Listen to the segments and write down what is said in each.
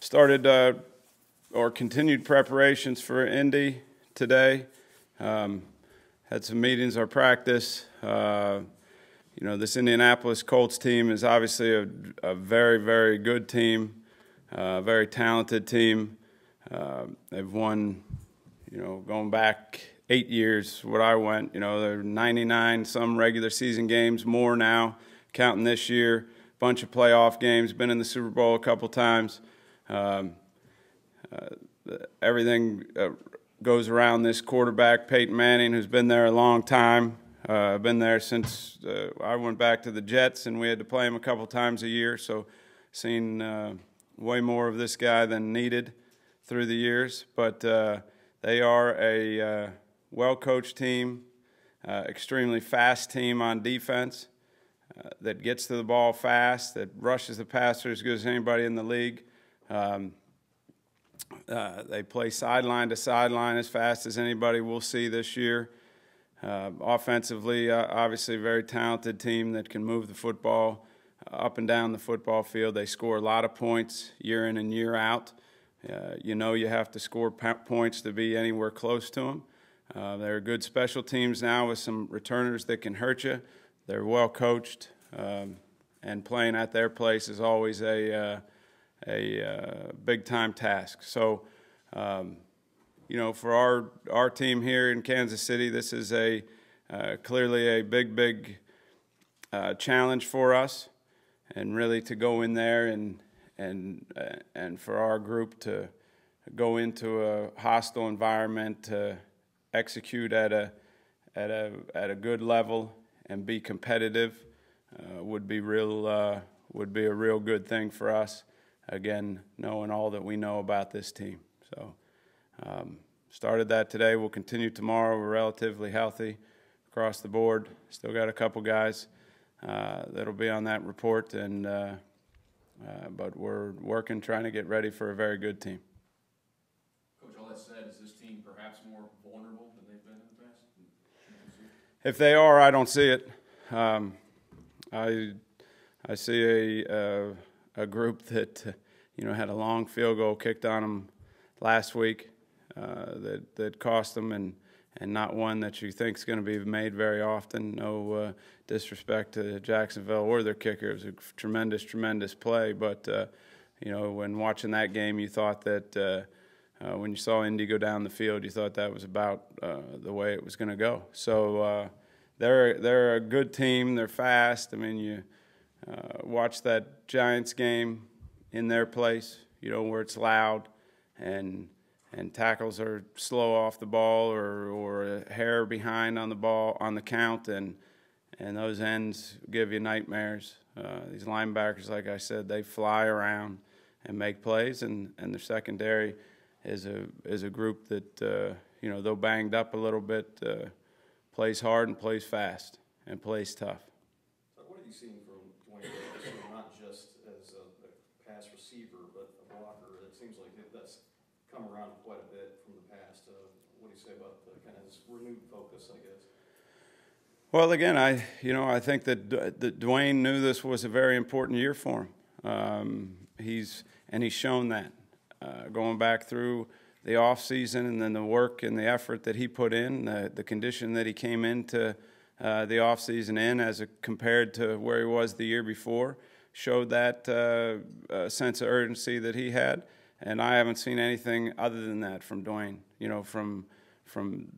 started or continued preparations for Indy today. Had some meetings or practice. This Indianapolis Colts team is obviously a very, very good team, very talented team. They've won, going back 8 years, what I went, they're 99 some regular season games, more now, counting this year. Bunch of playoff games, been in the Super Bowl a couple times. Everything goes around this quarterback, Peyton Manning, who's been there a long time. Been there since I went back to the Jets, and we had to play him a couple times a year, so seen way more of this guy than needed through the years. But they are a well-coached team, extremely fast team on defense that gets to the ball fast, that rushes the passer as good as anybody in the league. They play sideline to sideline as fast as anybody will see this year. Offensively, obviously a very talented team that can move the football up and down the football field. They score a lot of points year in and year out. You have to score points to be anywhere close to them. They're good special teams now with some returners that can hurt you. They're well coached, and playing at their place is always a big-time task. So, for our team here in Kansas City, this is clearly a big challenge for us, and really to go in there and for our group to go into a hostile environment, to execute at a good level and be competitive would be a real good thing for us. Again, knowing all that we know about this team. So started that today. We'll continue tomorrow. We're relatively healthy across the board. Still got a couple guys that'll be on that report, but we're working, trying to get ready for a very good team. Coach, all that said, is this team perhaps more vulnerable than they've been in the past? If they are, I don't see it. I see a group that had a long field goal kicked on them last week that cost them, and not one that you think is going to be made very often. No disrespect to Jacksonville or their kicker. It was a tremendous play. But, when watching that game, you thought that when you saw Indy go down the field, you thought that was about the way it was going to go. So they're a good team. They're fast. I mean, you watch that Giants game in their place, where it's loud and tackles are slow off the ball or a hair behind on the ball on the count, and those ends give you nightmares. These linebackers, like I said, they fly around and make plays, and their secondary is a group that though banged up a little bit, plays hard and plays fast and plays tough. So what have you seen from Dwayne, not just as a pass receiver, but a blocker? It seems like that's come around quite a bit from the past. What do you say about kind of his renewed focus, I guess? Well, again, I think that Dwayne knew this was a very important year for him. He's shown that going back through the off season, and then the work and the effort that he put in, the condition that he came into the off season in, as compared to where he was the year before, showed that sense of urgency that he had. And I haven't seen anything other than that from Dwayne. From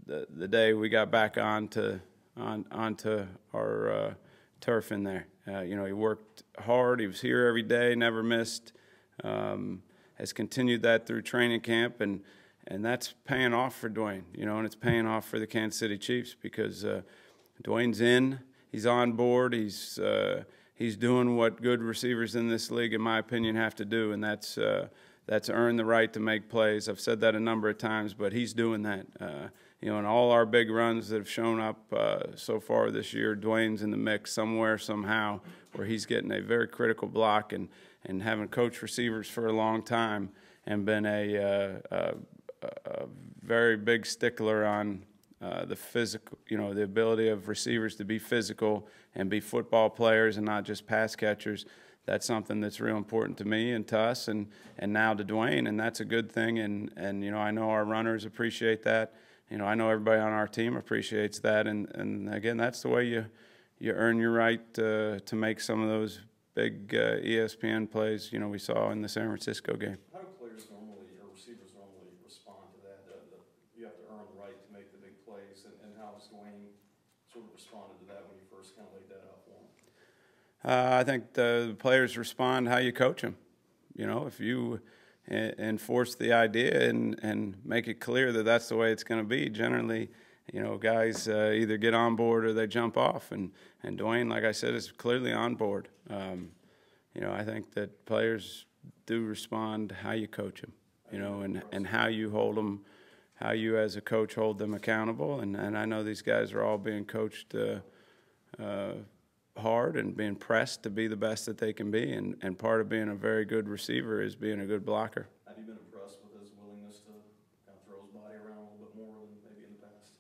the day we got back onto our turf in there. He worked hard. He was here every day, never missed. Has continued that through training camp, and that's paying off for Dwayne. And it's paying off for the Kansas City Chiefs, because Dwayne's in. He's on board. He's doing what good receivers in this league, in my opinion, have to do, and that's earn the right to make plays. I've said that a number of times, but he's doing that. In all our big runs that have shown up so far this year, Dwayne's in the mix somewhere, somehow, where he's getting a very critical block, and having coached receivers for a long time and been a very big stickler on the physical, the ability of receivers to be physical and be football players and not just pass catchers. that's something that's real important to me and to us, and now to Dwayne, and that's a good thing. And you know, I know our runners appreciate that. You know, I know everybody on our team appreciates that. And again, that's the way you earn your right to make some of those big ESPN plays. You know, we saw in the San Francisco game. How do players normally, or receivers normally respond to that? You have to earn the right to make the big plays, and how has Dwayne sort of responded to that when you first kind of laid that out for him? I think the players respond how you coach them. You know, if you enforce the idea and make it clear that that's the way it's going to be, generally, you know, guys either get on board or they jump off. And Dwayne, like I said, is clearly on board. You know, I think that players do respond how you coach them, you know, and how you hold them, how you as a coach hold them accountable. And I know these guys are all being coached hard and being pressed to be the best that they can be, and part of being a very good receiver is being a good blocker. Have you been impressed with his willingness to kind of throw his body around a little bit more than maybe in the past?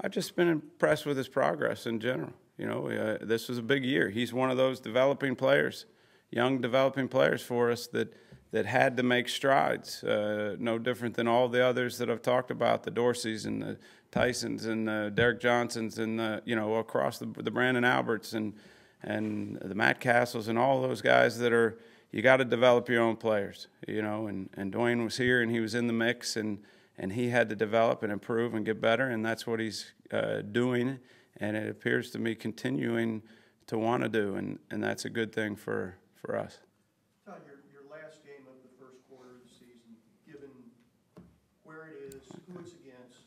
I've just been impressed with his progress in general. You know, this was a big year. He's one of those developing players, young developing players for us that had to make strides, no different than all the others that I've talked about, the Dorseys and the Tysons and the Derek Johnsons and you know, across the Brandon Alberts and the Matt Castles and all those guys that are, you got to develop your own players, you know, and Dwayne was here and he was in the mix and he had to develop and improve and get better, and that's what he's doing, and it appears to me continuing to want to do, and that's a good thing for us. Todd, your last game of the first quarter of the season, given where it is, who it's against,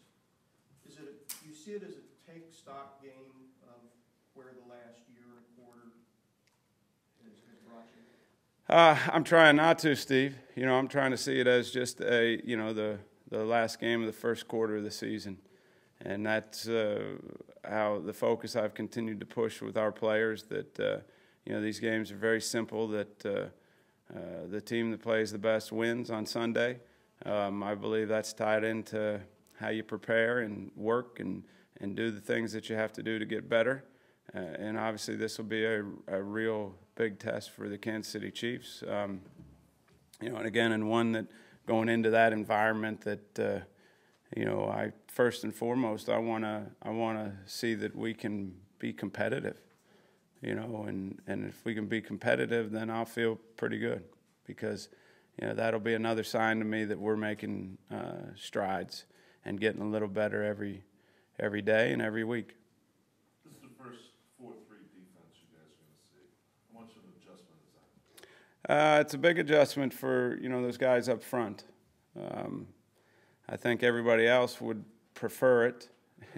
do you see it as a take stock game of where the last year and quarter has brought you? I'm trying not to, Steve. You know, I'm trying to see it as just you know, the last game of the first quarter of the season, and that's how the focus I've continued to push with our players. That you know, these games are very simple. That the team that plays the best wins on Sunday. I believe that's tied into how you prepare and work and do the things that you have to do to get better. And obviously this will be a real big test for the Kansas City Chiefs. You know, and again, and one that going into that environment that, you know, I first and foremost, I wanna see that we can be competitive. You know, and if we can be competitive, then I'll feel pretty good, because, you know, that'll be another sign to me that we're making strides and getting a little better every day and every week. This is the first 4-3 defense you guys are going to see. How much of an adjustment is that? It's a big adjustment for, you know, those guys up front. I think everybody else would prefer it,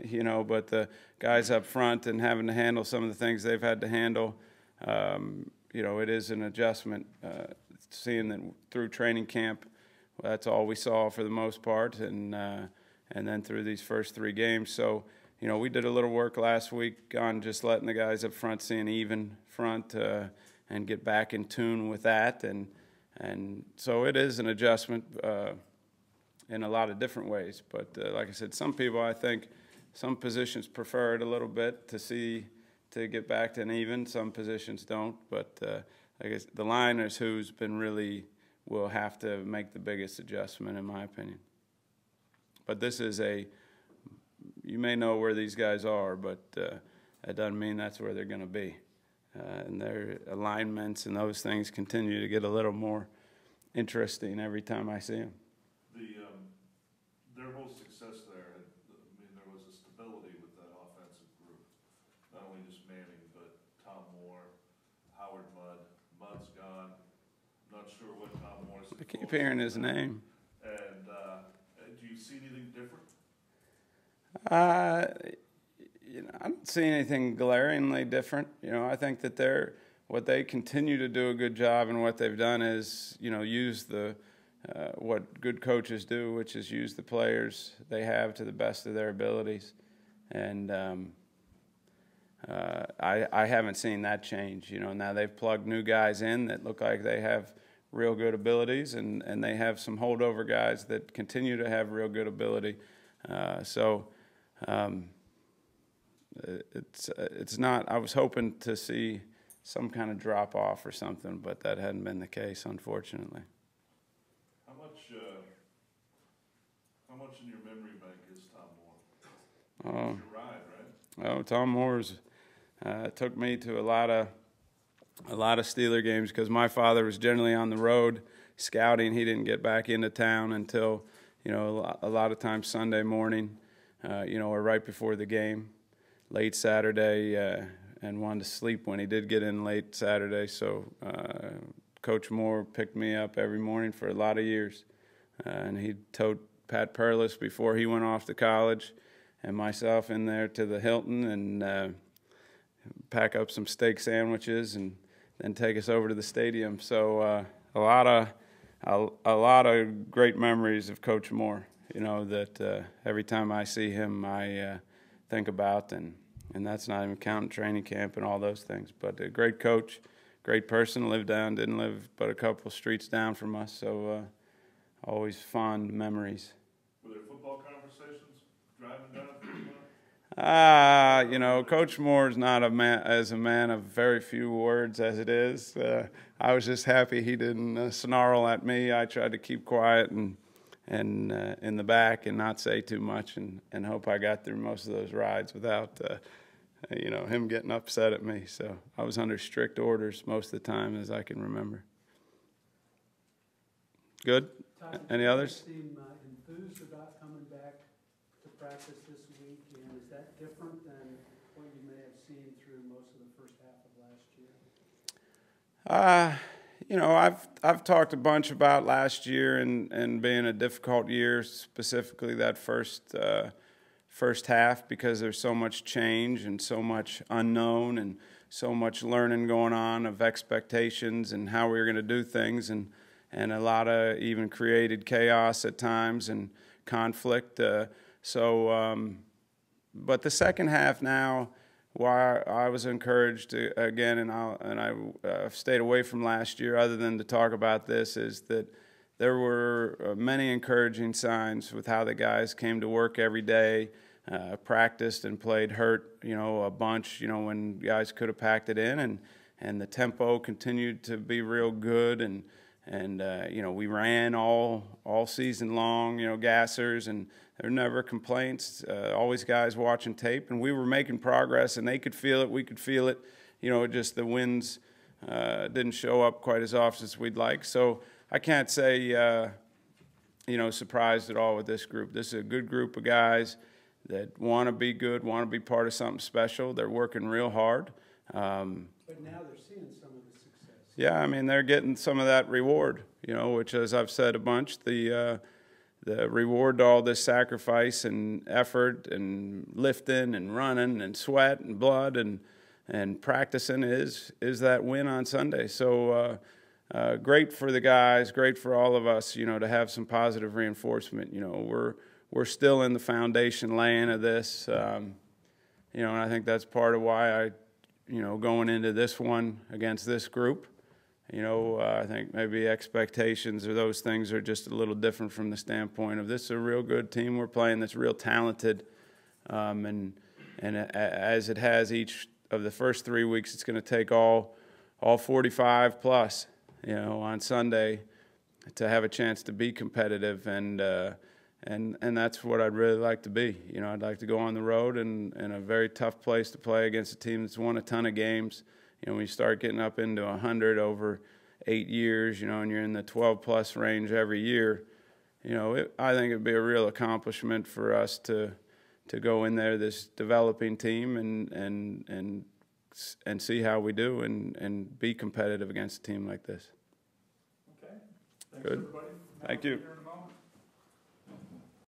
you know, but the guys up front and having to handle some of the things they've had to handle, you know, it is an adjustment. Seeing that through training camp, that's all we saw for the most part, and then through these first 3 games. So, you know, we did a little work last week on just letting the guys up front see an even front and get back in tune with that, and so it is an adjustment in a lot of different ways. But like I said, some people, I think, some positions prefer it a little bit to get back to an even. Some positions don't. But I guess the line is who's been really will have to make the biggest adjustment, in my opinion. But this is you may know where these guys are, but that doesn't mean that's where they're going to be. And their alignments and those things continue to get a little more interesting every time I see them. Their whole success there, I mean, there was a stability with that offensive group. Not only just Manning, but Tom Moore, Howard Mudd. Mudd's gone. I'm not sure what Tom Moore's. I keep hearing his name. And do you see anything different? You know, I don't see anything glaringly different. You know, I think that what they continue to do a good job, and what they've done is, you know, use what good coaches do, which is use the players they have to the best of their abilities. And I haven't seen that change. You know, now they've plugged new guys in that look like they have real good abilities, and they have some holdover guys that continue to have real good ability. It's not. I was hoping to see some kind of drop off or something, but that hadn't been the case, unfortunately. How much in your memory bank is Tom Moore? Oh, Your ride, right? oh, Tom Moore's took me to a lot of Steeler games because my father was generally on the road scouting. He didn't get back into town until, you know, a lot of times Sunday morning, you know, or right before the game, late Saturday, and wanted to sleep when he did get in late Saturday. So Coach Moore picked me up every morning for a lot of years, and he towed Pat Perlis before he went off to college, and myself in there to the Hilton and pack up some steak sandwiches and then take us over to the stadium. So a lot of great memories of Coach Moore. You know that every time I see him, I think about, and that's not even counting training camp and all those things. But a great coach, great person. Didn't live but a couple streets down from us. So always fond memories. Were there football conversations driving down from You know, Coach Moore's not a man of very few words as it is. I was just happy he didn't snarl at me. I tried to keep quiet and in the back and not say too much, and hope I got through most of those rides without you know, him getting upset at me. So I was under strict orders most of the time, as I can remember. Good. Todd, Any others? You seem enthused about coming back to practice this week, and is that different than what you may have seen through most of the first half of last year? You know, I've talked a bunch about last year and being a difficult year, specifically that first half, because there's so much change and so much unknown and so much learning going on of expectations and how we were going to do things, and a lot of even created chaos at times and conflict. But the second half now, why I was encouraged to, again, and I stayed away from last year other than to talk about this, is that there were many encouraging signs with how the guys came to work every day, practiced and played hurt, you know, a bunch, you know, when guys could have packed it in, and the tempo continued to be real good, and you know, we ran all season long, you know, gassers, and there were never complaints, always guys watching tape, and we were making progress, and they could feel it, we could feel it, you know, just the wins didn't show up quite as often as we'd like. So I can't say, you know, surprised at all with this group. This is a good group of guys that want to be good, want to be part of something special. They're working real hard. But now they're seeing some of the success. Yeah, I mean, they're getting some of that reward, you know, which, as I've said a bunch, the reward to all this sacrifice and effort and lifting and running and sweat and blood and practicing is that win on Sunday. So great for the guys, great for all of us, you know, to have some positive reinforcement. You know, we're still in the foundation laying of this, you know, and I think that's part of why I, you know, going into this one against this group, you know, I think maybe expectations or those things are just a little different from the standpoint of this is a real good team we're playing that's real talented, and as it has each of the first 3 weeks, it's going to take all 45 plus, you know, on Sunday to have a chance to be competitive, and that's what I'd really like to be. You know, I'd like to go on the road in a very tough place to play against a team that's won a ton of games. You know, when you start getting up into 100 over 8 years, you know, and you're in the 12-plus range every year, you know, I think it'd be a real accomplishment for us to go in there, this developing team, and see how we do and be competitive against a team like this. Okay. Thanks, Good. everybody. Thank you. Here in a moment.